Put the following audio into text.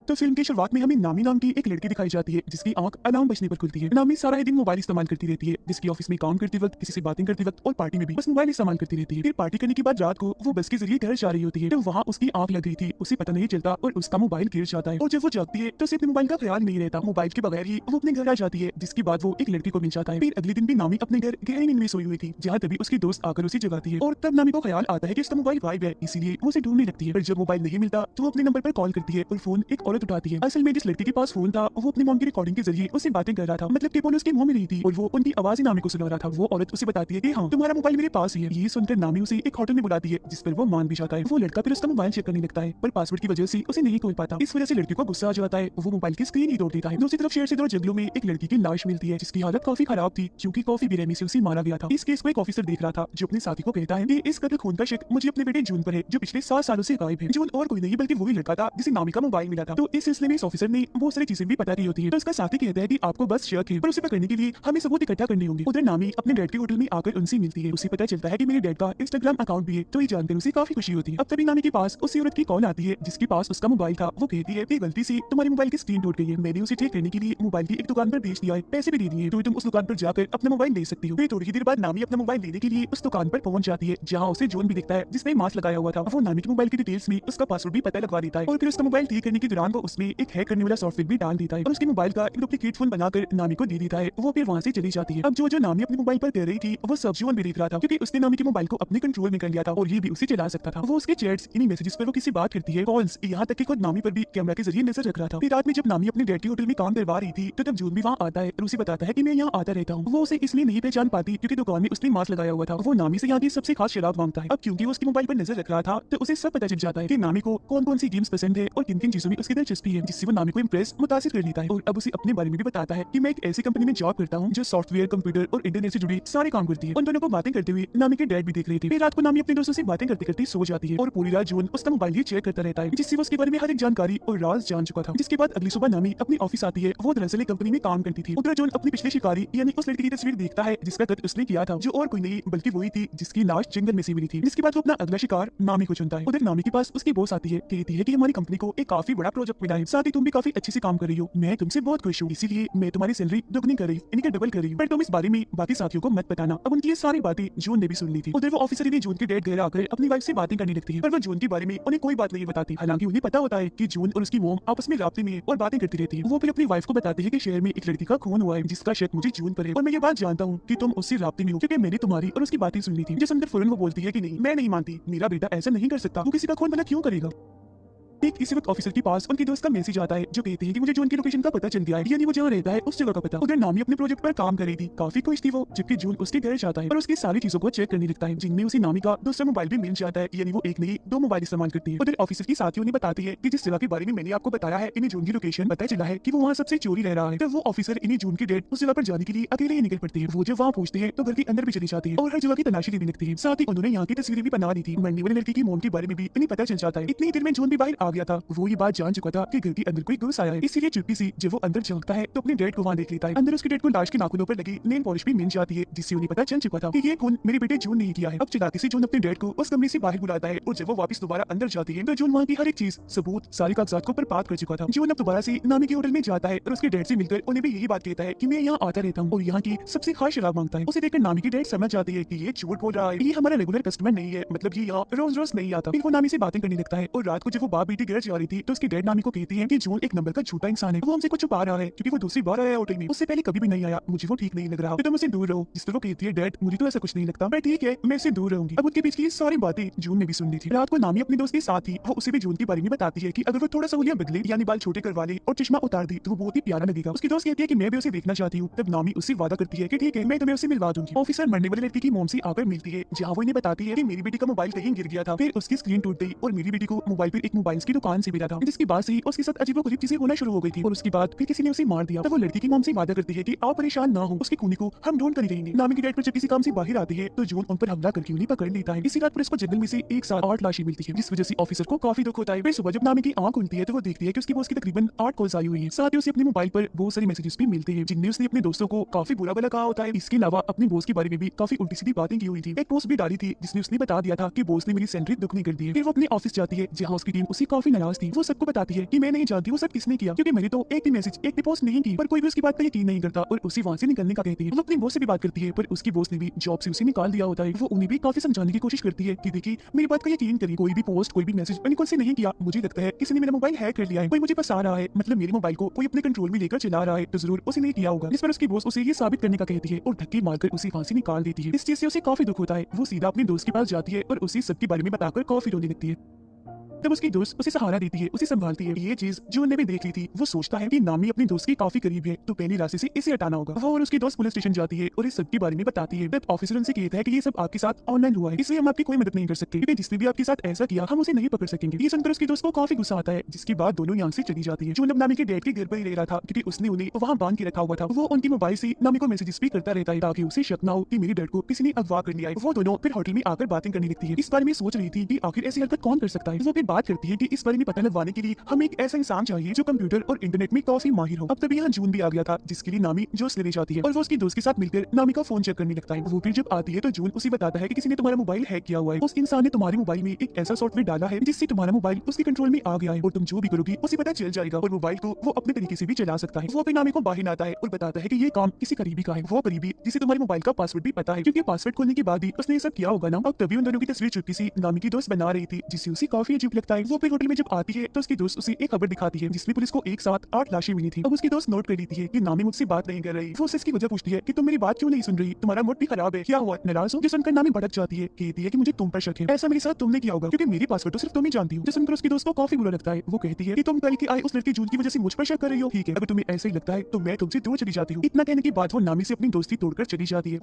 तो फिल्म की शुरुआत में हमें नामी नाम की एक लड़की दिखाई जाती है जिसकी आंख अलार्म बजने पर खुलती है। नामी सारा ही दिन मोबाइल इस्तेमाल करती रहती है, जिसकी ऑफिस में काम करते वक्त, किसी से बातें करते वक्त और पार्टी में भी बस मोबाइल इस्तेमाल करती रहती है। फिर पार्टी करने के बाद रात को वो बस के जरिए घर जा रही होती है, तो वहाँ उसकी आंख लग गई थी, उसे पता नहीं चलता और उसका मोबाइल गिर जाता है। और जब वो जागती है तो उसे अपने मोबाइल का ख्याल नहीं रहता, मोबाइल के बगैर ही वो अपने घर आ जाती है, जिसके बाद वो एक लड़की को मिल जाता है। फिर अगले दिन भी नामी अपने घर गहरी नींद में सोई हुई थी, जहाँ तभी उसकी दोस्त आकर उसे जगाती है और तब नामी को ख्याल आता है कि उसका मोबाइल गायब है, इसीलिए वो उसे ढूंढने लगती है। पर जब मोबाइल नहीं मिलता तो वो अपने नंबर पर कॉल करती है और फोन एक औरत उठाती है। असल में जिस लड़की के पास फोन था वो अपनी मॉम की रिकॉर्डिंग के जरिए उससे बातें कर रहा था, मतलब कि फोन उसके मुंह में नहीं थी और वो उनकी आवाज ही नामी को सुना रहा था। वो औरत उसे बताती है कि हाँ, तुम्हारा मोबाइल मेरे पास ही है। ये सुनकर नामी उसे एक होटल में बुलाती है, जिस पर वो मान भी जाता है। वो लड़का फिर उसका मोबाइल चेक करने लगता है, पर पासवर्ड की वजह से उसे नहीं खोल पाता। इस वजह से लड़की को गुस्सा आ जाता है, वो मोबाइल की स्क्रीन ही तोड़ देता है। दूसरी तरफ शहर से दूर जंगलों में एक लड़की की लाश मिलती है, जिसकी हालत काफी खराब थी क्योंकि कॉफी बेरहमी से उसे मारा गया था। इस केस को एक ऑफिसर देख रहा था, जो अपने साथी को कहता है कि इस कत्ल खून का शक मुझे अपने बेटे जून पर है, जो पिछले 7 सालों से गायब है। जून और कोई नहीं बल्कि वही लड़का था जिसे नामी का मोबाइल मिला था। तो इस सिलसिले में इस ऑफिसर ने बहुत सारी चीजें भी पता की होती है। तो उसका साथी कहता है कि आपको बस शक है, पर उसे पकड़ने के लिए हमें सबूत इकट्ठा करने होंगे। उधर नामी अपने डैड के होटल में आकर उनसे मिलती है। उसे पता चलता है कि मेरे डैड का इंस्टाग्राम अकाउंट भी है, तो ये जानकर उसे काफी खुशी होती है। अब तभी नामी के पास उसी औरत की कॉल आती है जिसके पास उसका मोबाइल था। वो कहती है कि गलती से तुम्हारे मोबाइल की स्क्रीन टूट गई है, मैंने उसे ठीक करने के लिए मोबाइल की एक दुकान पर बेच दिया है, पैसे भी दे दिए, तो तुम उस दुकान पर जाकर अपना मोबाइल ले सकती हो। फिर थोड़ी ही देर बाद नामी अपना मोबाइल लेने के लिए उस दुकान पर पहुंच जाती है, जहाँ उसे जॉन भी दिखता है जिसने मास्क लगाया हुआ था। वो नामी के मोबाइल की डिटेल्स में उसका पासवर्ड भी पता लगवा देता है और फिर उसका मोबाइल ठीक करने के दौरान वो उसमें एक हैक करने वाला सॉफ्टवेयर भी डाल देता है और उसके मोबाइल का एक डुप्लीकेट फोन बनाकर नामी को दे देता है। वो फिर वहाँ से चली जाती है। अब जो नामी अपने मोबाइल पर कर रही थी वो सब जॉन भी देख रहा था, क्योंकि उसने नामी के मोबाइल को अपने कंट्रोल में कर लिया था और ये भी उसे चला सकता था। वो उसके चैट्स, इन्हीं मैसेजेस पर वो किसी बात करती है, कॉल्स, यहाँ तक कि खुद नामी पर भी कैमरा के जरिए नजर रख रहा था। फिर रात में जब नामी अपने डैड के होटल में काम करवा रही थी तो तब जून भी वहाँ आता है और उसे बताता है कि मैं यहाँ आता रहता हूँ। वो उसे इसलिए नहीं पहचान पाती क्योंकि दुकान में उसने मास्क लगाया हुआ था। वो नामी से यहाँ की सबसे खास शराब मांगता है। अब क्योंकि वो उसके मोबाइल पर नजर रख रहा था तो उसे सब पता चल जाता है कि नामी को कौन कौन सी गेम्स पसंद है और किन किन चीजों में उसकी दिलचस्पी है, जिससे वो नामी को इम्प्रेस मुतासिर कर लेता है। और अब उसे अपने बारे में भी बताता है कि मैं एक ऐसी कंपनी में जॉब करता हूँ जो सॉफ्टवेयर, कंप्यूटर और इंटरनेट से जुड़ी सारे काम करती है। उन दोनों को बातें करते हुए नामी के डैड भी देख रहे थे। फिर रात को नामी अपने दोस्तों से बातें करते करते सो जाती है और पूरी रात जून उसका मोबाइल ही चेक करता रहता है, जिससे वो उसके बारे में हर एक जानकारी और राज जान चुका था। जिसके बाद अगली सुबह नामी अपनी ऑफिस आती है। वो दरअसल एक कंपनी में काम करती थी। उधर जॉन अपनी पिछले शिकारी यानी उस लड़की की तस्वीर देखता है जिसका कत्ल उसने किया था, जो और कोई नहीं बल्कि वही थी जिसकी लाश जंगल में से मिली थी। जिसके बाद वो अपना अगला शिकार नामी को चुनता है। उधर नामी के पास उसकी बॉस आती है, कहती है कि हमारी कंपनी को एक काफी बड़ा प्रोजेक्ट मिला है, साथ ही तुम भी काफी अच्छे से काम कर रही हो, मैं तुमसे बहुत खुश हूँ, इसीलिए मैं तुम्हारी सैलरी दुगनी कर रही हूँ, इनके डबल कर रही हूँ, पर तुम इस बारे में बाकी साथियों को मत बताना। अब उनकी ये सारी बातें जून ने भी सुन ली थी। उधर वो ऑफिसर ने जून के डैड घर आकर अपनी वाइफ से बातें करने लगती है, पर वो जून के बारे में उन्हें कोई बात नहीं बताती। हालांकि उन्हें पता होता है कि जून और उसकी मोम आपस में राब्ते में है और बातें करती रहती है। वो फिर अपनी वाइफ को बताती है कि शहर में एक लड़की का खून हुआ है जिसका शक मुझे जून पर है और मैं ये बात जानता हूँ कि तुम उससे राब्ते में हो, क्योंकि मैंने तुम्हारी और उसकी बातें सुन ली थी। जो सुनकर फौरन वो बोलती है कि नहीं, मैं नहीं मानती, मेरा बेटा ऐसा नहीं कर सकता, वो किसी का खून भला क्यों करेगा। ठीक इसी वक्त ऑफिसर के पास उनके दोस्त का मैसेज आता है जो कहते हैं कि मुझे जून की लोकेशन का पता चल गया है, यानी वो जहाँ रहता है उस जगह का पता। उधर नामी अपने प्रोजेक्ट पर काम कर रही थी, काफी खुश थी वो, जबकि जून उसके घर जाता है और उसकी सारी चीजों को चेक करने लगता है, जिनमें उसे नामी का दूसरा मोबाइल भी मिल जाता है, यानी वो एक नहीं 2 मोबाइल इस्तेमाल करती है। उधर ऑफिसर की साथियों ने बताती है कि जिस जगह के बारे में मैंने आपको बताया है, इन्हें जून की लोकेशन पता चला है कि वो वहाँ सबसे चोरी रह रहा है। तो वो ऑफिसर इन्हें जून की डेट उस जगह पर जाने के लिए अकेले ही निकल पड़ते हैं। वो जब वहाँ पहुंचते हैं तो घर के अंदर भी चली जाती है और हर जगह की तलाशी लेने लगती है। साथ ही उन्होंने यहाँ की तस्वीरें भी बना ली थी। मरने वाली लड़की की मोम के बारे में भी इन्हें पता चल जाता है। इतनी देर में जून भी बाहर आ गया था। वो ये बात जान चुका था कि घर के अंदर कोई घुस आया है, इसीलिए चुप्पी सी जब वो अंदर झांकता है तो अपने डैड को वहाँ देख लेता है। अंदर उसके डैड को लाश के नाखूनों पर लगी नेल पॉलिश भी मिल जाती है, जिससे उन्हें पता चल चुका था कि ये खून मेरे बेटे जून ने ही किया है। अब चिल्लाते से जून अपने डैड को उस कमरे से बाहर बुलाता है और जब वो वापस दोबारा अंदर जाती है तो जून वहाँ की हर एक चीज, सबूत, सारे कागजात को बर्बाद कर चुका था। जून अब दोबारा से नामी के होटल में जाता है और उसके डैड से मिलकर उन्हें भी यही बात कहता है कि मैं यहाँ आता रहता हूँ और यहाँ की सबसे खास शराब मांगता है। उसे देखकर नामी की डैड समझ जाती है कि ये झूठ बोल रहा है, ये हमारा रेगुलर कस्टमर नहीं है, मतलब ये यहाँ रोज रोज नहीं आता। फिर वो नामी से बातें करने लगता है और रात को जब वो बाप बेटी घर जा रही थी तो उसकी डैड नामी को कहती है कि जून एक नंबर का झूठा इंसान है, वो हमसे कुछ छुपा रहा है क्योंकि वो दूसरी बार आया होटल में, उससे पहले कभी भी नहीं आया, मुझे वो ठीक नहीं लग रहा, तो तुम उससे दूर रहो। जिस पर वो कहती है डैड मुझे तो ऐसा कुछ नहीं लगता, मैं ठीक है मैं इससे दूर रहूंगी। अब उनके बीच की सारी बातें जून ने भी सुन ली थी। रात को नामी अपने दोस्त के साथ ही वो उसे भी जून के बारे में बताती है कि अगर वो थोड़ा सा हुलिया बदले यानी बाल छोटे करवा ले और चश्मा उतार दी तो वो बहुत ही प्यारा लगेगा। उसकी दोस्त कहती है कि मैं भी उसे देखना चाहती हूँ। तब नामी उससे वादा करती है कि ठीक है मैं तुम्हें उससे मिलवा दूंगी। ऑफिसर मरने वाली लड़की की मोम से आकर मिलती है, जहाँ वो इन्हें बताती है कि मेरी बेटी का मोबाइल कहीं गिर गया था, फिर उसकी स्क्रीन टूट गई और मेरी बेटी को मोबाइल पर एक मोबाइल की दुकान से मिला था, जिसकी बात से उसके साथ अजीबोगरीब चीजें होना शुरू हो गई थी और उसके बाद फिर किसी ने उसे मार दिया। तब वो लड़की की मोम से वादा करती है कि आप परेशान ना हो, उसके खूनी को हम ढूंढ कर ही रहेंगे। नामी की डैड पर जब किसी काम से बाहर आती है तो जून उन पर हमला करके उन्हें पकड़ लेता है। इसी रात पुलिस को जंगल में से एक साथ 8 लाशें मिलती है, जिस वजह से ऑफिसर को काफी दुख होता है। फिर सुबह जब नामी की आंख खुलती है तो वो देखती है कि उसकी बॉस की तकरीबन 8 कॉल्स आई हुई है। साथ ही उसे अपने मोबाइल पर बहुत सारे मैसेजेस भी मिलते हैं जिनमें उसने अपने दोस्तों को काफी बुरा भला कहा होता है। इसके अलावा अपनी बॉस के बारे में भी काफी उल्टी सीधी बातें की हुई थी। एक पोस्ट भी डाली थी जिसमें उसने बता दिया था कि बॉस ने मेरी सैलरी दुगनी कर दी है। फिर वो अपने ऑफिस जाती है जहाँ उसकी टीम उसे काफी नाराज थी। वो सबको बताती है कि मैं नहीं जानती वो सब किसने किया, क्योंकि मैंने तो एक भी मैसेज एक भी पोस्ट नहीं की, पर कोई भी उसकी बात पर यकीन नहीं करता और उसी वहां से निकलने का कहती है। वो अपनी बॉस से भी बात करती है, पर उसकी बॉस ने भी जॉब से उसे निकाल दिया होता है। वो उन्हें भी काफी समझाने की कोशिश करती है कि देखिए मेरी बात का यकीन करिए, कोई भी पोस्ट कोई भी मैसेज मैंने खुद से नहीं किया, मुझे लगता है किसी ने मेरा मोबाइल हैक कर लिया है, कोई मुझे फंसा रहा है, मतलब मेरे मोबाइल को कोई अपने कंट्रोल में लेकर चला रहा है, तो जरूर उसे नहीं किया होगा। जिस पर उसकी बॉस उसे ये साबित करने का कहती है और धक्के मारकर उसे वहां से निकाल देती है। इस चीज से उसे काफी दुख होता है। वो सीधा अपने दोस्त के पास जाती है और उसे सबके बारे में बताकर काफी रोने लगती है। तब उसकी दोस्त उसे सहारा देती है, उसे संभालती है। ये चीज जून ने भी देख ली थी। वो सोचता है कि नामी अपनी दोस्त के काफी करीब है, तो पहले रास्ते से इसे हटाना होगा। वो और उसकी दोस्त पुलिस स्टेशन जाती है और इस सब के बारे में बताती है। तब ऑफिसर उनसे कहता है कि ये सब आपके साथ ऑनलाइन हुआ है, इसलिए हम आपकी कोई मदद नहीं कर सकते, क्योंकि जिसने भी आपके साथ ऐसा किया हम उसे नहीं पकड़ सकेंगे। ये सुनकर उसकी दोस्त को काफी गुस्सा आता है, जिसके बाद दोनों यहाँ से चली जाती है। जून अब नामी के डैड के घर पर ही रह रहा था, क्योंकि उसने उन्हें वहाँ बांध के रखा हुआ था। वो उनकी मोबाइल से नामी को मैसेजेस भी करता रहता है, ताकि उसे शक ना हो कि मेरे डैड को किसी ने अगवा कर लिया है। वो दोनों फिर होटल में आकर बातें करने लगती है। इस बारे में सोच रही थी कि आखिर ऐसी हरकत कौन कर सकता है। वो फिर बात करती है कि इस बारे में पता लगवाने के लिए हमें एक ऐसा इंसान चाहिए जो कंप्यूटर और इंटरनेट में काफी माहिर हो। अब तभी यहाँ जून भी आ गया था, जिसके लिए नामी जोश लेने जाती है और वो उसकी दोस्त के साथ मिलकर नामी का फोन चेक करने लगता है। वो फिर जब आती है तो जून उसे बताता है कि किसी ने तुम्हारा मोबाइल हैक किया हुआ है। उस इंसान ने तुम्हारे मोबाइल में एक ऐसा सॉफ्टवेयर डाला है जिससे तुम्हारा मोबाइल उसके कंट्रोल में आ गया है और तुम जो भी करोगी उसे पता चल जाएगा और मोबाइल को वो अपने तरीके से भी चला सकता है। वो फिर नामी को बाहर आता है और बताता है कि ये काम किसी करीबी का है। वो करीबी जिसे तुम्हारे मोबाइल का पासवर्ड भी पता है, क्योंकि पासवर्ड खोलने के बाद ही उसने ये सब किया होगा ना। अब तभी उन दोनों की तस्वीर चुटकी सी नामी की दोस्त बना रही थी, जिससे उसे काफी अजीब लगता है। वो फिर होटल में जब आती है तो उसकी दोस्त उसे एक खबर दिखाती है जिसमें पुलिस को एक साथ 8 लाशें मिली थी। अब उसकी दोस्त नोट कर लेती है कि नामी मुझसे बात नहीं कर रही। वो उससे इसकी वजह पूछती है कि तुम मेरी बात क्यों नहीं सुन रही, तुम्हारा मूड भी खराब है, क्या हुआ, नाराज हो? जो सुनकर नामी भड़क जाती है, कहती है कि मुझे तुम पर शक है, ऐसा मेरे साथ तुमने किया होगा, क्योंकि मेरी पासवर्ड तो सिर्फ तुम ही जानती हो। जो सुनकर उसकी दोस्त को काफी बुरा लगता है। वो कहती है कि तुम कल की आई उस लड़की जून की वजह से मुझ पर शक कर रही हो। ठीक है, अगर तुम्हें ऐसा ही लगता है तो मैं तुमसे दूर चली जाती हूँ। इतना कहने के बाद वो नामी से अपनी दोस्ती तोड़कर चली जाती है।